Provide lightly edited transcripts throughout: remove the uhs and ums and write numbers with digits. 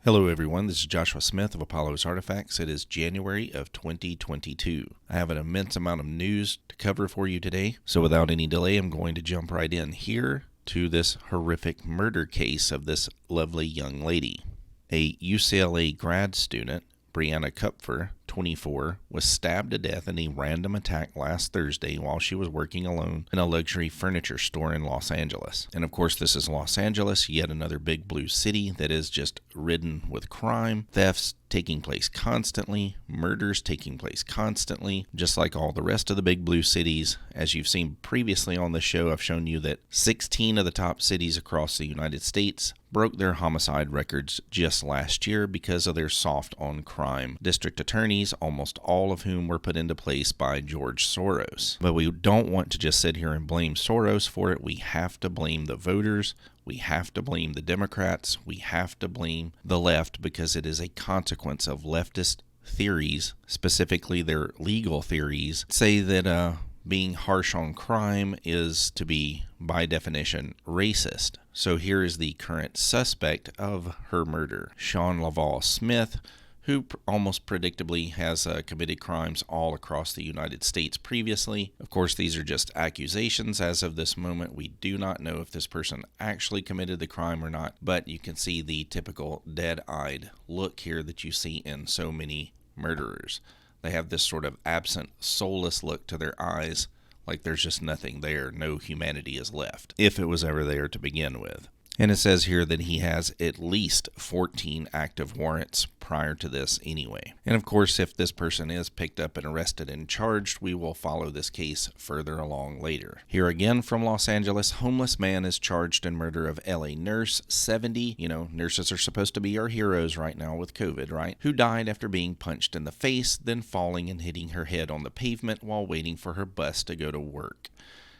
Hello everyone, this is Joshua Smith of Apollo's Artifacts. It is January of 2022. I have an immense amount of news to cover for you today, so without any delay I'm going to jump right in here to this horrific murder case of this lovely young lady. A UCLA grad student, Brianna Kupfer, 24, was stabbed to death in a random attack last Thursday while she was working alone in a luxury furniture store in Los Angeles. And of course, this is Los Angeles, yet another big blue city that is just ridden with crime, thefts taking place constantly, murders taking place constantly, just like all the rest of the big blue cities. As you've seen previously on the show, I've shown you that 16 of the top cities across the United States broke their homicide records just last year because of their soft on crime district attorneys, almost all of whom were put into place by George Soros. But we don't want to just sit here and blame Soros for it. We have to blame the voters. We have to blame the Democrats. We have to blame the left because it is a consequence of leftist theories, specifically their legal theories, say that being harsh on crime is to be, by definition, racist. So here is the current suspect of her murder, Sean Laval Smith, who almost predictably has committed crimes all across the United States previously. Of course, these are just accusations as of this moment. We do not know if this person actually committed the crime or not, but you can see the typical dead-eyed look here that you see in so many murderers. They have this sort of absent, soulless look to their eyes, like there's just nothing there, no humanity is left, if it was ever there to begin with. And it says here that he has at least 14 active warrants prior to this anyway. And of course, if this person is picked up and arrested and charged, we will follow this case further along later. Here again from Los Angeles, homeless man is charged in murder of LA nurse, 70. You know, nurses are supposed to be our heroes right now with COVID, right? Who died after being punched in the face, then falling and hitting her head on the pavement while waiting for her bus to go to work.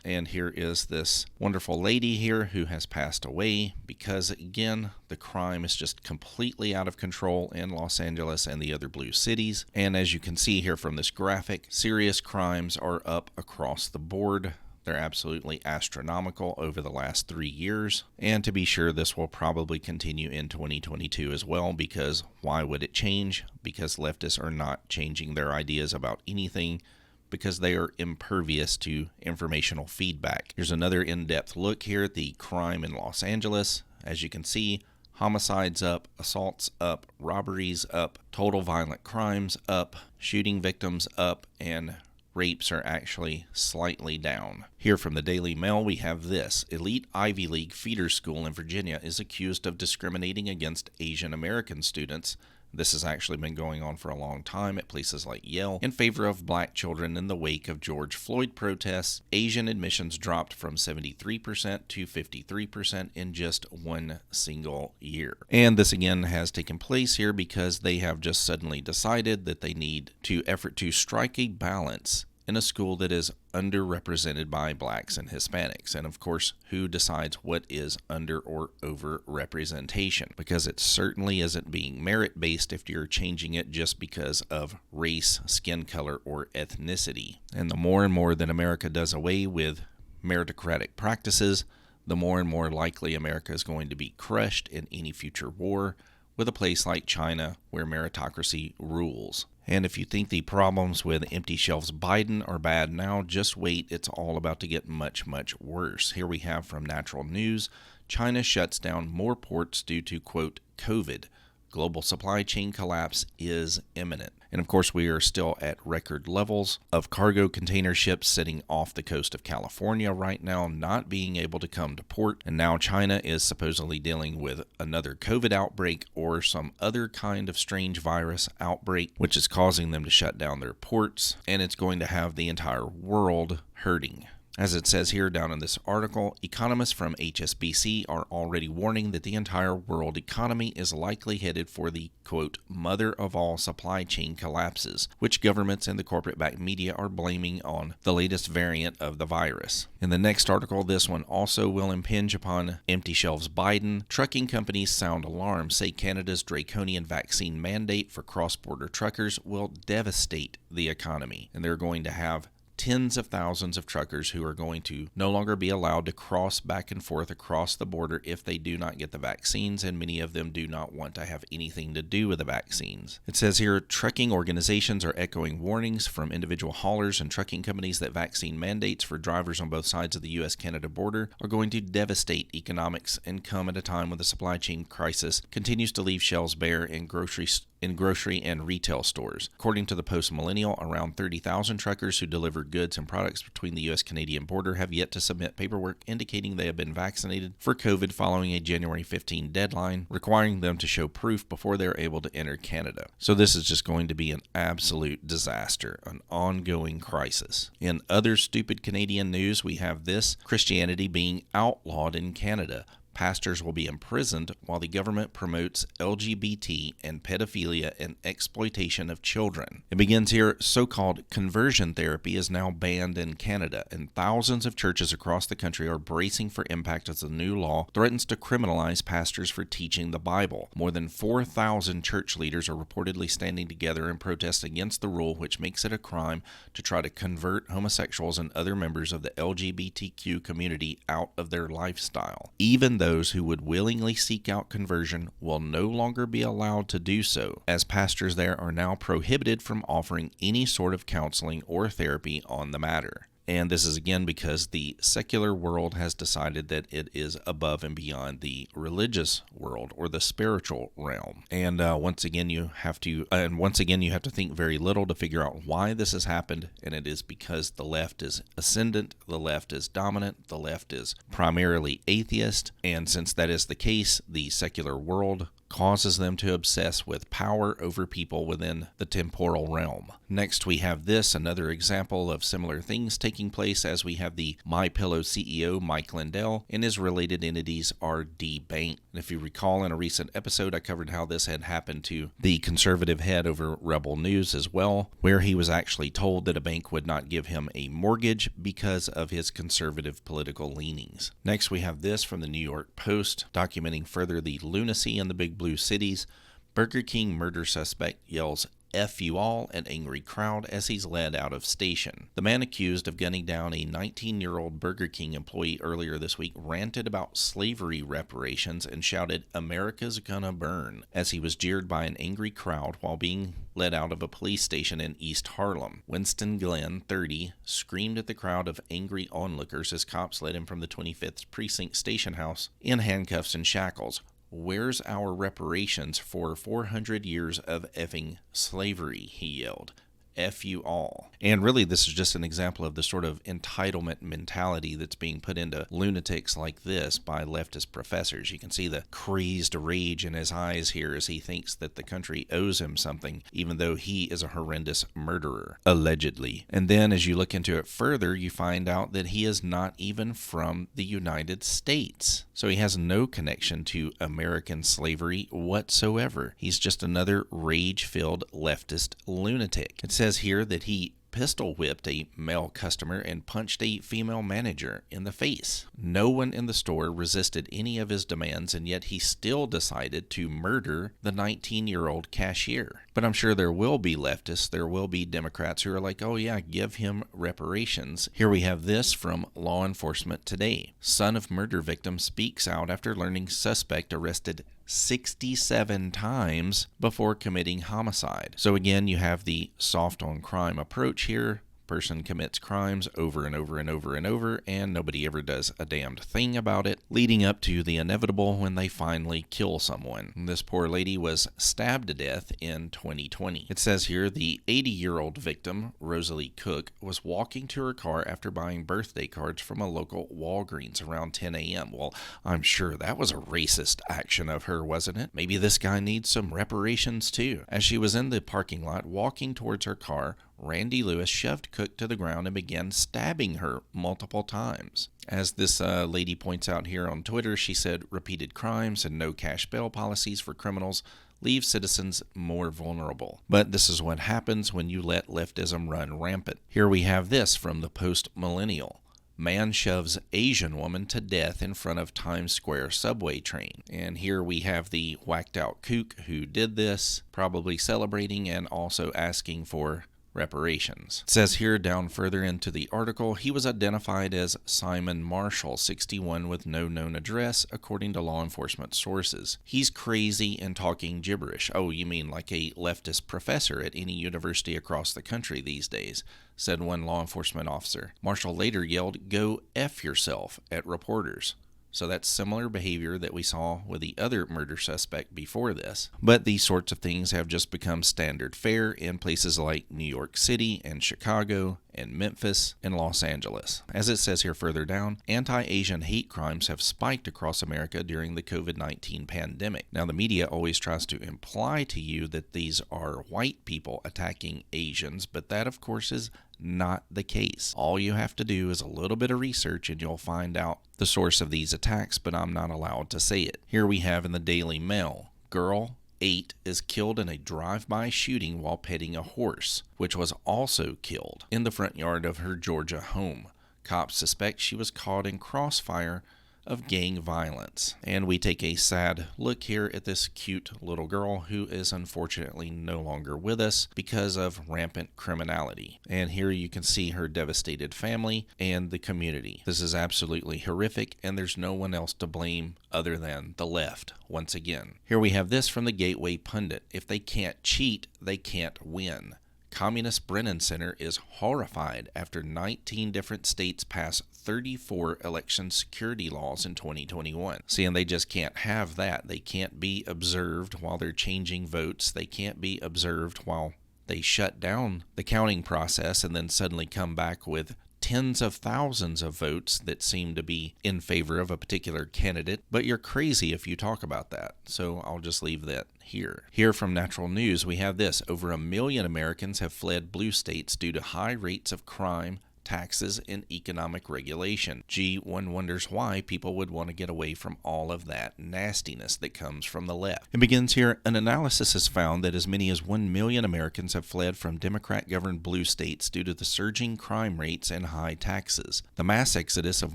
And here is this wonderful lady here who has passed away because, again, the crime is just completely out of control in Los Angeles and the other blue cities. And as you can see here from this graphic, serious crimes are up across the board. They're absolutely astronomical over the last 3 years. And to be sure, this will probably continue in 2022 as well, because why would it change? Because leftists are not changing their ideas about anything, because they are impervious to informational feedback. Here's another in-depth look here at the crime in Los Angeles. As you can see, homicides up, assaults up, robberies up, total violent crimes up, shooting victims up, and rapes are actually slightly down. Here from the Daily Mail, we have this. Elite Ivy League feeder school in Virginia is accused of discriminating against Asian American students. This has actually been going on for a long time at places like Yale in favor of black children in the wake of George Floyd protests. Asian admissions dropped from 73% to 53% in just one single year. And this again has taken place here because they have just suddenly decided that they need to effort to strike a balance in a school that is underrepresented by blacks and Hispanics. And of course, who decides what is under or over representation? Because it certainly isn't being merit-based if you're changing it just because of race, skin color, or ethnicity. And the more and more that America does away with meritocratic practices, the more and more likely America is going to be crushed in any future war with a place like China where meritocracy rules. And if you think the problems with empty shelves Biden are bad now, just wait, it's all about to get much, much worse. Here we have from Natural News, China shuts down more ports due to, quote, COVID. Global supply chain collapse is imminent. And of course, we are still at record levels of cargo container ships sitting off the coast of California right now, not being able to come to port. And now China is supposedly dealing with another COVID outbreak or some other kind of strange virus outbreak, which is causing them to shut down their ports. And it's going to have the entire world hurting. As it says here down in this article, economists from HSBC are already warning that the entire world economy is likely headed for the, quote, mother of all supply chain collapses, which governments and the corporate-backed media are blaming on the latest variant of the virus. In the next article, this one also will impinge upon empty shelves Biden. Trucking companies sound alarm, say Canada's draconian vaccine mandate for cross-border truckers will devastate the economy, and they're going to have tens of thousands of truckers who are going to no longer be allowed to cross back and forth across the border if they do not get the vaccines, and many of them do not want to have anything to do with the vaccines. It says here, trucking organizations are echoing warnings from individual haulers and trucking companies that vaccine mandates for drivers on both sides of the U.S.-Canada border are going to devastate economics and come at a time when the supply chain crisis continues to leave shelves bare in grocery and retail stores. According to the Post-Millennial, around 30,000 truckers who deliver goods and products between the U.S.-Canadian border have yet to submit paperwork indicating they have been vaccinated for COVID following a January 15 deadline, requiring them to show proof before they are able to enter Canada. So this is just going to be an absolute disaster, an ongoing crisis. In other stupid Canadian news, we have this: Christianity being outlawed in Canada. Pastors will be imprisoned while the government promotes LGBT and pedophilia and exploitation of children. It begins here. So-called conversion therapy is now banned in Canada, and thousands of churches across the country are bracing for impact as the new law threatens to criminalize pastors for teaching the Bible. More than 4,000 church leaders are reportedly standing together in protest against the rule, which makes it a crime to try to convert homosexuals and other members of the LGBTQ community out of their lifestyle. Even those who would willingly seek out conversion will no longer be allowed to do so, as pastors there are now prohibited from offering any sort of counseling or therapy on the matter. And this is again because the secular world has decided that it is above and beyond the religious world or the spiritual realm. And once again you have to think very little to figure out why this has happened. And it is because the left is ascendant, the left is dominant, the left is primarily atheist. And since that is the case, the secular world causes them to obsess with power over people within the temporal realm. Next, we have this, another example of similar things taking place, as we have the MyPillow CEO Mike Lindell and his related entities are debanked. And if you recall, in a recent episode, I covered how this had happened to the conservative head over Rebel News as well, where he was actually told that a bank would not give him a mortgage because of his conservative political leanings. Next, we have this from the New York Post, documenting further the lunacy in the big blue cities. Burger King murder suspect yells "F you all" at angry crowd as he's led out of station. The man accused of gunning down a 19-year-old Burger King employee earlier this week ranted about slavery reparations and shouted "America's gonna burn" as he was jeered by an angry crowd while being led out of a police station in East Harlem. Winston Glenn, 30, screamed at the crowd of angry onlookers as cops led him from the 25th Precinct station house in handcuffs and shackles. "Where's our reparations for 400 years of effing slavery?" he yelled. "F you all." And really, this is just an example of the sort of entitlement mentality that's being put into lunatics like this by leftist professors. You can see the crazed rage in his eyes here as he thinks that the country owes him something, even though he is a horrendous murderer, allegedly. And then as you look into it further, you find out that he is not even from the United States. So he has no connection to American slavery whatsoever. He's just another rage-filled leftist lunatic. It says here that he pistol whipped a male customer and punched a female manager in the face. No one in the store resisted any of his demands, and yet he still decided to murder the 19-year-old cashier. But I'm sure there will be leftists, there will be Democrats who are like, oh yeah, give him reparations. Here we have this from Law Enforcement Today. Son of murder victim speaks out after learning suspect arrested 67 times before committing homicide. So again, you have the soft on crime approach here. Person commits crimes over and over and over and over, and nobody ever does a damned thing about it, leading up to the inevitable when they finally kill someone. This poor lady was stabbed to death in 2020. It says here the 80-year-old victim, Rosalie Cook, was walking to her car after buying birthday cards from a local Walgreens around 10 a.m. Well, I'm sure that was a racist action of her, wasn't it? Maybe this guy needs some reparations too. As she was in the parking lot walking towards her car, Randy Lewis shoved Cook to the ground and began stabbing her multiple times. As this lady points out here on Twitter, she said repeated crimes and no cash bail policies for criminals leave citizens more vulnerable. But this is what happens when you let leftism run rampant. Here we have this from the Post-Millennial. Man shoves Asian woman to death in front of Times Square subway train. And here we have the whacked out kook who did this, probably celebrating and also asking for Reparations. It says here down further into the article, he was identified as Simon Marshall, 61, with no known address, according to law enforcement sources. He's crazy and talking gibberish. Oh, you mean like a leftist professor at any university across the country these days, said one law enforcement officer. Marshall later yelled, "Go F yourself," at reporters. So that's similar behavior that we saw with the other murder suspect before this. But these sorts of things have just become standard fare in places like New York City and Chicago and Memphis and Los Angeles. As it says here further down, anti-Asian hate crimes have spiked across America during the COVID-19 pandemic. Now, the media always tries to imply to you that these are white people attacking Asians, but that, of course, is not the case. All you have to do is a little bit of research and you'll find out the source of these attacks, but I'm not allowed to say it. Here we have in the Daily Mail, girl 8 is killed in a drive-by shooting while petting a horse, which was also killed in the front yard of her Georgia home. Cops suspect she was caught in crossfire of gang violence. And we take a sad look here at this cute little girl who is unfortunately no longer with us because of rampant criminality. And here you can see her devastated family and the community. This is absolutely horrific, and there's no one else to blame other than the left once again. Here we have this from the Gateway Pundit. If they can't cheat, they can't win. Communist Brennan Center is horrified after 19 different states pass 34 election security laws in 2021. See, and they just can't have that. They can't be observed while they're changing votes. They can't be observed while they shut down the counting process and then suddenly come back with tens of thousands of votes that seem to be in favor of a particular candidate, but you're crazy if you talk about that. So I'll just leave that here. Here from Natural News, we have this. Over 1 million Americans have fled blue states due to high rates of crime, taxes, and economic regulation. Gee, one wonders why people would want to get away from all of that nastiness that comes from the left. It begins here. An analysis has found that as many as 1 million Americans have fled from Democrat-governed blue states due to the surging crime rates and high taxes. The mass exodus of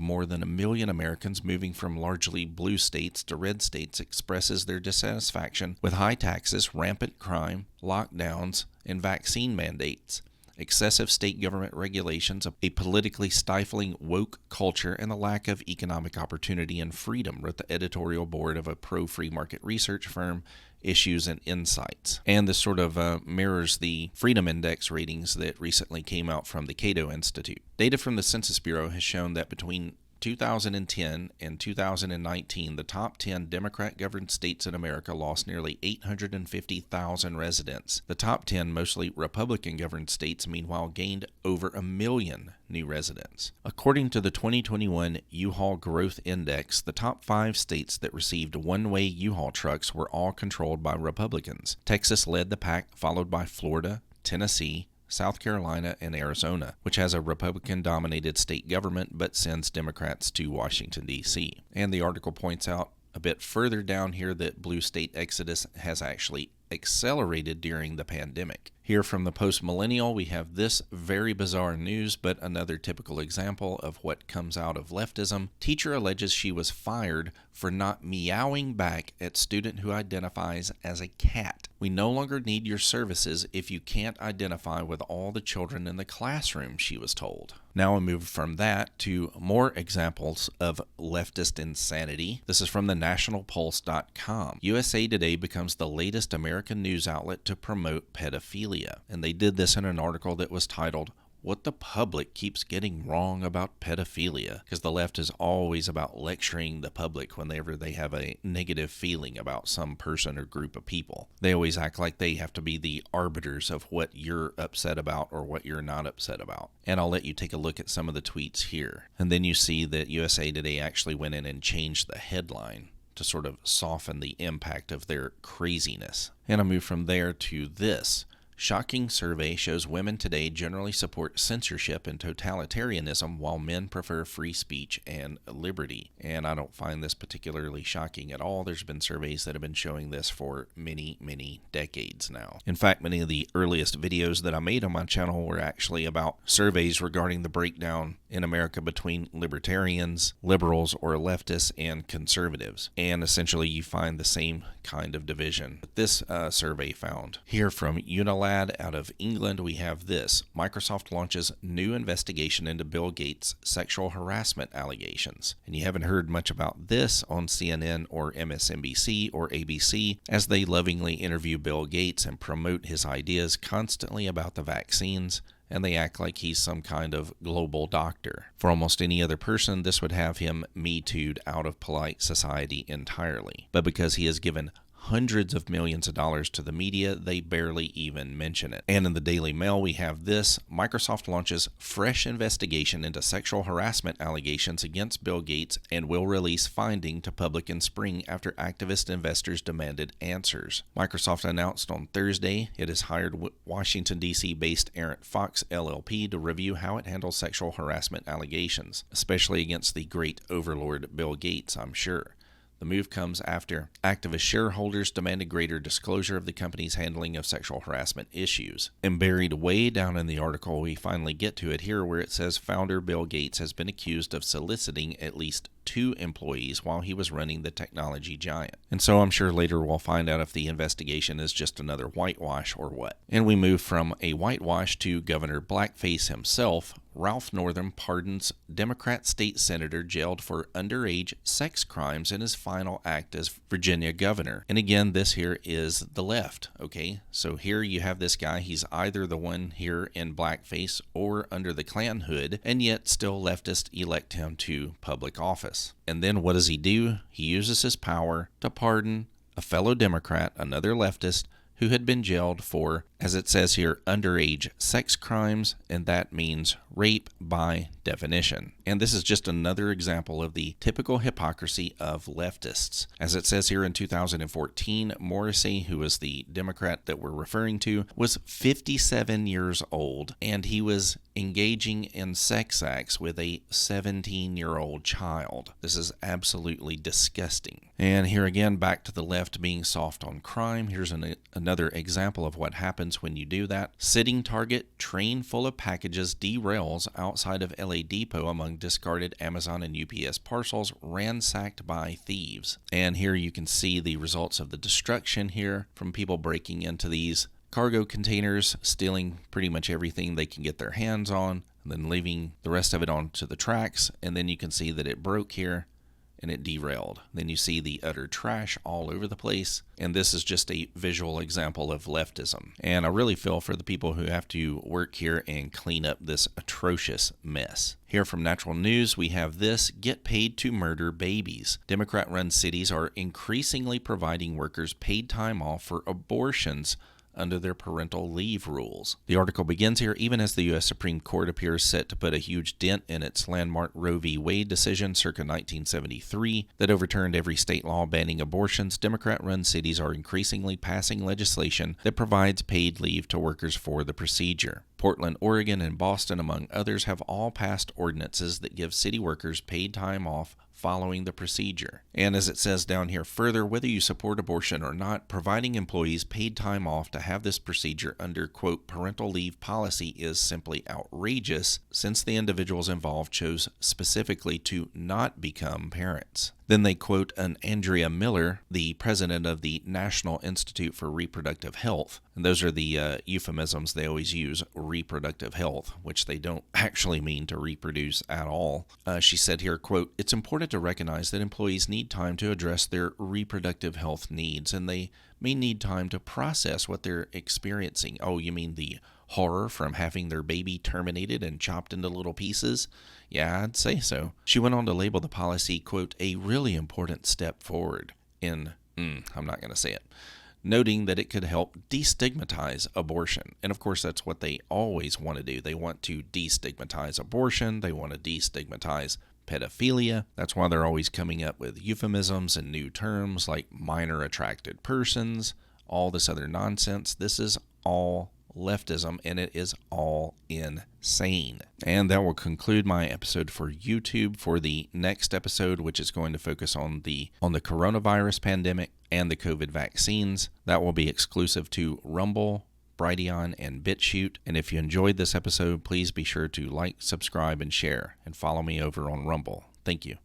more than 1 million Americans moving from largely blue states to red states expresses their dissatisfaction with high taxes, rampant crime, lockdowns, and vaccine mandates. Excessive state government regulations, a politically stifling woke culture, and the lack of economic opportunity and freedom, wrote the editorial board of a pro-free market research firm, Issues and Insights. And this sort of mirrors the Freedom Index ratings that recently came out from the Cato Institute. Data from the Census Bureau has shown that between 2010 and 2019, the top 10 Democrat-governed states in America lost nearly 850,000 residents. The top 10 mostly Republican-governed states, meanwhile, gained over 1 million new residents. According to the 2021 U-Haul Growth Index, the top 5 states that received one-way U-Haul trucks were all controlled by Republicans. Texas led the pack, followed by Florida, Tennessee, South Carolina, and Arizona, which has a Republican-dominated state government but sends Democrats to Washington, D.C. And the article points out a bit further down here that blue state exodus has actually accelerated during the pandemic. Here from the Post-Millennial, we have this very bizarre news, but another typical example of what comes out of leftism. Teacher alleges she was fired for not meowing back at student who identifies as a cat. We no longer need your services if you can't identify with all the children in the classroom, she was told. Now we move from that to more examples of leftist insanity. This is from the nationalpulse.com. USA Today becomes the latest American news outlet to promote pedophilia. And they did this in an article that was titled, "What the Public Keeps Getting Wrong About Pedophilia," because the left is always about lecturing the public whenever they have a negative feeling about some person or group of people. They always act like they have to be the arbiters of what you're upset about or what you're not upset about. And I'll let you take a look at some of the tweets here. And then you see that USA Today actually went in and changed the headline to sort of soften the impact of their craziness. And I move from there to this. Shocking survey shows women today generally support censorship and totalitarianism while men prefer free speech and liberty. And I don't find this particularly shocking at all. There's been surveys that have been showing this for many, many decades now. In fact, many of the earliest videos that I made on my channel were actually about surveys regarding the breakdown in America between libertarians, liberals, or leftists, and conservatives. And essentially you find the same kind of division that this survey found. Here from Unilad out of England, we have this. Microsoft launches new investigation into Bill Gates' sexual harassment allegations. And you haven't heard much about this on CNN or MSNBC or ABC, as they lovingly interview Bill Gates and promote his ideas constantly about the vaccines, and they act like he's some kind of global doctor. For almost any other person, this would have him Me Too'd out of polite society entirely. But because he has given hundreds of millions of dollars to the media, they barely even mention it. And in the Daily Mail, we have this. Microsoft launches fresh investigation into sexual harassment allegations against Bill Gates and will release finding to public in spring after activist investors demanded answers. Microsoft announced on Thursday it has hired Washington, D.C. based Errant Fox LLP to review how it handles sexual harassment allegations, especially against the great overlord Bill Gates, I'm sure. The move comes after activist shareholders demanded greater disclosure of the company's handling of sexual harassment issues. And buried way down in the article, we finally get to it here where it says founder Bill Gates has been accused of soliciting at least 2 employees while he was running the technology giant. And so I'm sure later we'll find out if the investigation is just another whitewash or what. And we move from a whitewash to Governor Blackface himself. Ralph Northam pardons Democrat state senator jailed for underage sex crimes in his final act as Virginia governor. And again, this here is the left, okay? So here you have this guy, he's either the one here in blackface or under the Klan hood, and yet still leftists elect him to public office. And then what does he do? He uses his power to pardon a fellow Democrat, another leftist, who had been jailed for, as it says here, underage sex crimes, and that means rape by definition. And this is just another example of the typical hypocrisy of leftists. As it says here in 2014, Morrissey, who was the Democrat that we're referring to, was 57 years old, and he was engaging in sex acts with a 17-year-old child. This is absolutely disgusting. And here again, back to the left being soft on crime. Here's another example of what happens when you do that. Sitting Target, train full of packages derails outside of LA Depot among discarded Amazon and UPS parcels ransacked by thieves. And here you can see the results of the destruction here from people breaking into these cargo containers, stealing pretty much everything they can get their hands on, and then leaving the rest of it onto the tracks. And then you can see that it broke here and it derailed. Then you see the utter trash all over the place. And this is just a visual example of leftism. And I really feel for the people who have to work here and clean up this atrocious mess. Here from Natural News, we have this: get paid to murder babies. Democrat-run cities are increasingly providing workers paid time off for abortions under their parental leave rules. The article begins here. Even as the U.S. Supreme Court appears set to put a huge dent in its landmark Roe v. Wade decision circa 1973 that overturned every state law banning abortions, Democrat-run cities are increasingly passing legislation that provides paid leave to workers for the procedure. Portland, Oregon, and Boston, among others, have all passed ordinances that give city workers paid time off following the procedure. And as it says down here further, whether you support abortion or not, providing employees paid time off to have this procedure under, quote, parental leave policy is simply outrageous, since the individuals involved chose specifically to not become parents. Then they quote an Andrea Miller, the president of the National Institute for Reproductive Health. And those are the euphemisms they always use, reproductive health, which they don't actually mean to reproduce at all. She said here, quote, it's important to recognize that employees need time to address their reproductive health needs, and they may need time to process what they're experiencing. Oh, you mean the horror from having their baby terminated and chopped into little pieces? Yeah, I'd say so. She went on to label the policy, quote, a really important step forward in, I'm not going to say it, noting that it could help destigmatize abortion. And of course, that's what they always want to do. They want to destigmatize abortion. They want to destigmatize pedophilia. That's why they're always coming up with euphemisms and new terms like minor attracted persons, all this other nonsense. This is all leftism, and it is all insane. And that will conclude my episode for YouTube. For the next episode, which is going to focus on the coronavirus pandemic and the COVID vaccines, that will be exclusive to Rumble, Brighteon, and BitChute. And if you enjoyed this episode, please be sure to like, subscribe, and share, and follow me over on Rumble. Thank you.